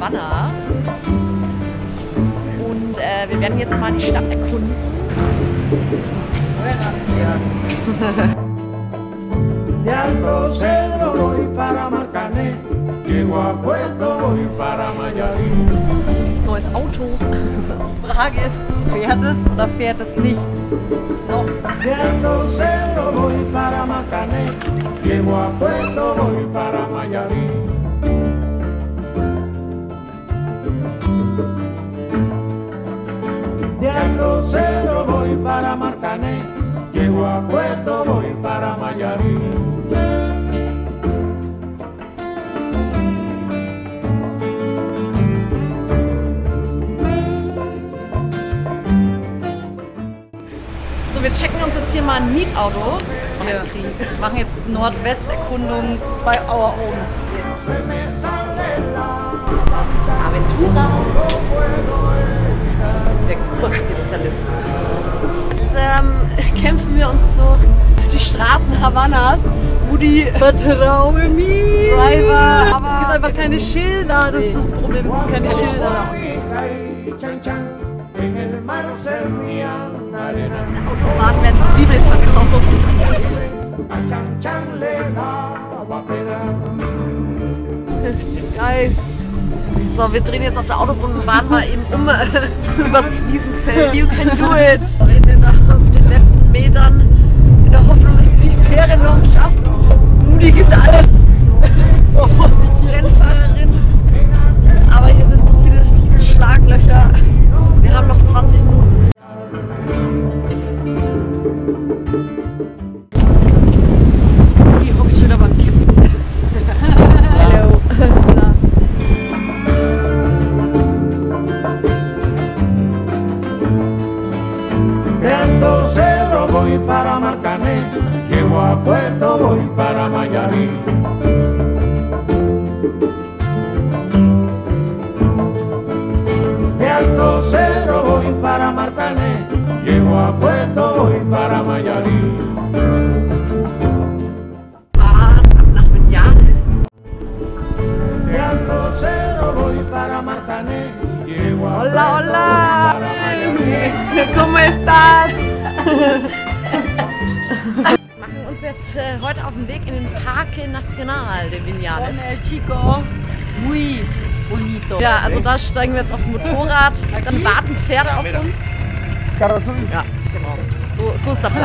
Havanna. Und wir werden jetzt mal die Stadt erkunden. De Alto Cedro voy para Marcané, llego a Puerto voy para Mayarí. Das neues Auto. Die Frage ist, fährt es oder fährt es nicht? No. De Alto Cedro voy para Marcané, llego a Puerto voy para Mayarí. De Alto Cedro voy para Marcané, llego a Puerto voy para Mayarí. So, wir checken uns jetzt hier mal ein Mietauto. Wir machen jetzt Nordwesterkundung bei Auer oben. Aventura. Der Kurspezialist. Jetzt kämpfen wir uns durch die Straßen Havannas, wo die Vertraue mir Driver. Aber es gibt einfach keine Schilder, das ist das Problem, es gibt keine Schilder. Autobahnen werden Zwiebeln verkauft. Geil. So, wir drehen jetzt auf der Autobahn mal eben übers Fliesenfeld. You can do it! Wir sind auf den letzten Metern in der Hoffnung, dass wir die Fähre noch schaffen. Die gibt alles. Oh, die Rennfahrerin. Aber hier sind so viele Schlaglöcher. Wir haben noch 20 Minuten. Die hockst schon beim Kippen. Hallo. De Alto Cedro voy para Marcané, llego a Puerto voy para Mayarí. De Alto Cedro voy para Marcané, llego a Puerto voy para Mayarí. Nach Vinales. De Alto Cedro voy para Marcané, llego a Hola, Puerto hola. voy para Mayarí. ¿Cómo estás? Wir machen uns jetzt heute auf den Weg in den Parque Nacional de Vinales. Con el chico, muy bonito. Ja, also da steigen wir jetzt aufs Motorrad, dann warten Pferde auf uns. Ja, genau. So ist der Plan.